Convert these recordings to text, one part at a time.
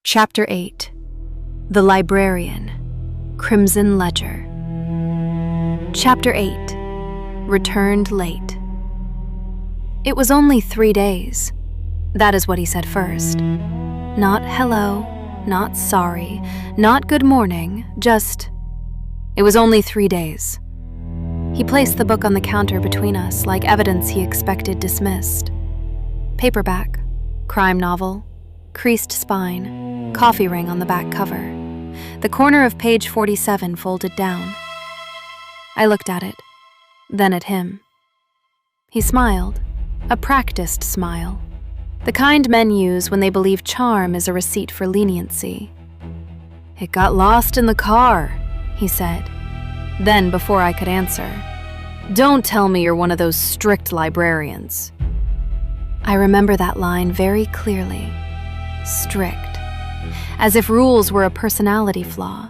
Chapter 8. The Librarian. Crimson Ledger. Chapter 8. Returned late. It was only 3 days. That is what he said first. Not hello, not sorry, not good morning, just, it was only 3 days. He placed the book on the counter between us like evidence he expected dismissed. Paperback, crime novel, creased spine, coffee ring on the back cover, the corner of page 47 folded down. I looked at it, then at him. He smiled, a practiced smile, the kind men use when they believe charm is a receipt for leniency. "It got lost in the car," he said. Then, before I could answer, "Don't tell me you're one of those strict librarians." I remember that line very clearly. Strict. As if rules were a personality flaw.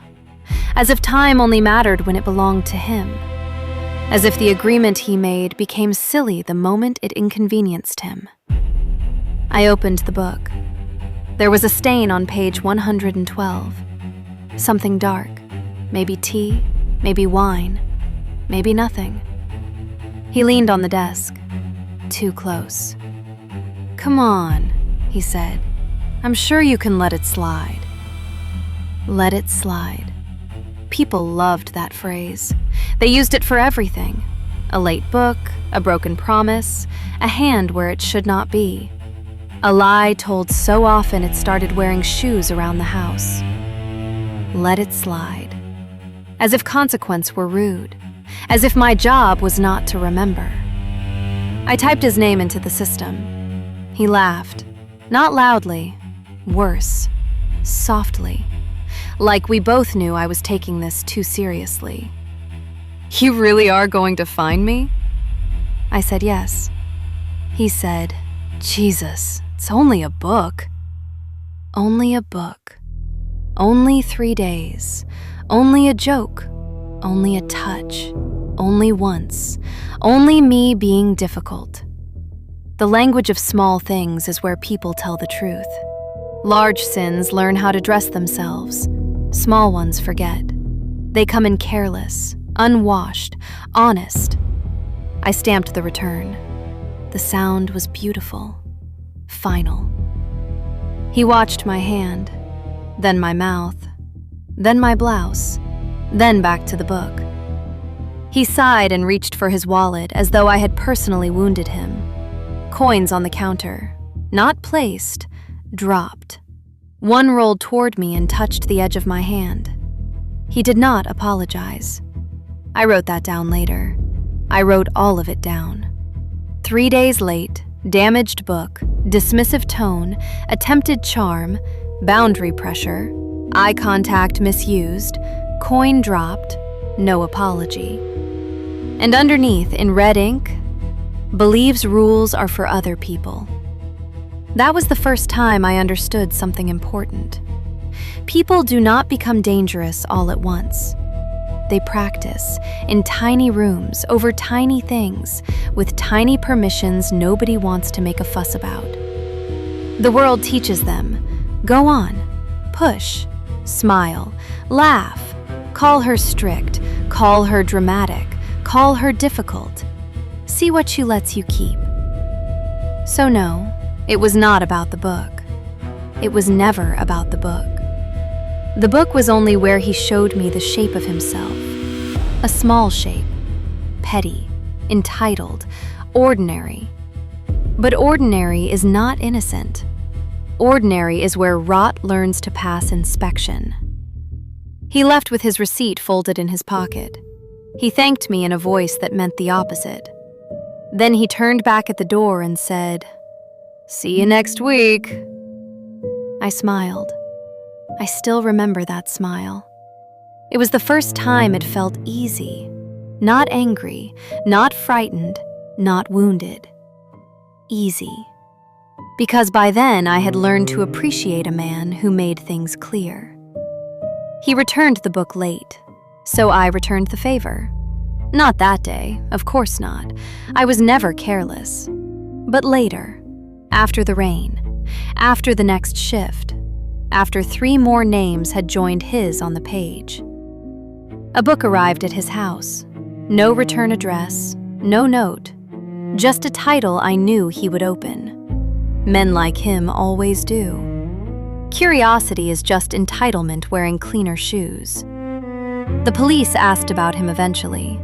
As if time only mattered when it belonged to him. As if the agreement he made became silly the moment it inconvenienced him. I opened the book. There was a stain on page 112. Something dark. Maybe tea, maybe wine, maybe nothing. He leaned on the desk. Too close. "Come on," he said. "I'm sure you can let it slide." Let it slide. People loved that phrase. They used it for everything. A late book, a broken promise, a hand where it should not be. A lie told so often it started wearing shoes around the house. Let it slide. As if consequence were rude. As if my job was not to remember. I typed his name into the system. He laughed. Not loudly. Worse. Softly. Like we both knew I was taking this too seriously. "You really are going to find me?" I said yes. He said, "Jesus, it's only a book." Only a book. Only 3 days. Only a joke. Only a touch. Only once. Only me being difficult. The language of small things is where people tell the truth. Large sins learn how to dress themselves. Small ones forget. They come in careless, unwashed, honest. I stamped the return. The sound was beautiful, final. He watched my hand, then my mouth, then my blouse, then back to the book. He sighed and reached for his wallet as though I had personally wounded him. Coins on the counter, not placed, dropped. One rolled toward me and touched the edge of my hand. He did not apologize. I wrote that down later. I wrote all of it down. 3 days late, damaged book, dismissive tone, attempted charm, boundary pressure, eye contact misused, coin dropped, no apology. And underneath, in red ink, believes rules are for other people. That was the first time I understood something important. People do not become dangerous all at once. They practice in tiny rooms over tiny things with tiny permissions nobody wants to make a fuss about. The world teaches them, go on, push, smile, laugh, call her strict, call her dramatic, call her difficult. See what she lets you keep. So no, it was not about the book. It was never about the book. The book was only where he showed me the shape of himself. A small shape, petty, entitled, ordinary. But ordinary is not innocent. Ordinary is where rot learns to pass inspection. He left with his receipt folded in his pocket. He thanked me in a voice that meant the opposite. Then he turned back at the door and said, "See you next week." I smiled. I still remember that smile. It was the first time it felt easy, not angry, not frightened, not wounded. Easy. Because by then I had learned to appreciate a man who made things clear. He returned the book late, so I returned the favor. Not that day, of course not. I was never careless. But later, after the rain, after the next shift, after 3 more names had joined his on the page. A book arrived at his house. No return address, no note, just a title I knew he would open. Men like him always do. Curiosity is just entitlement wearing cleaner shoes. The police asked about him eventually.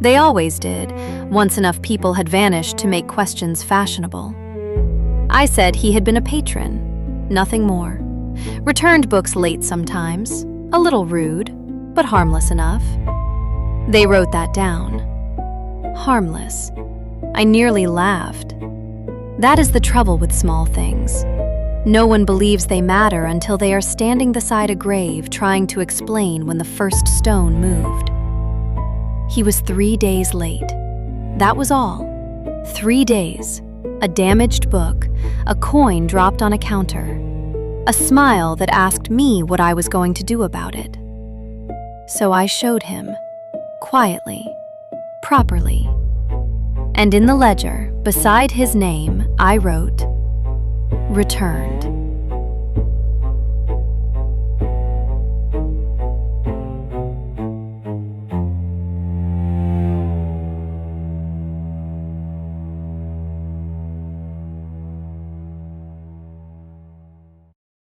They always did, once enough people had vanished to make questions fashionable. I said he had been a patron, nothing more. Returned books late sometimes, a little rude, but harmless enough. They wrote that down. Harmless. I nearly laughed. That is the trouble with small things. No one believes they matter until they are standing beside a grave trying to explain when the first stone moved. He was 3 days late. That was all. 3 days. A damaged book, a coin dropped on a counter, a smile that asked me what I was going to do about it. So I showed him, quietly, properly. And in the ledger, beside his name, I wrote, "Returned."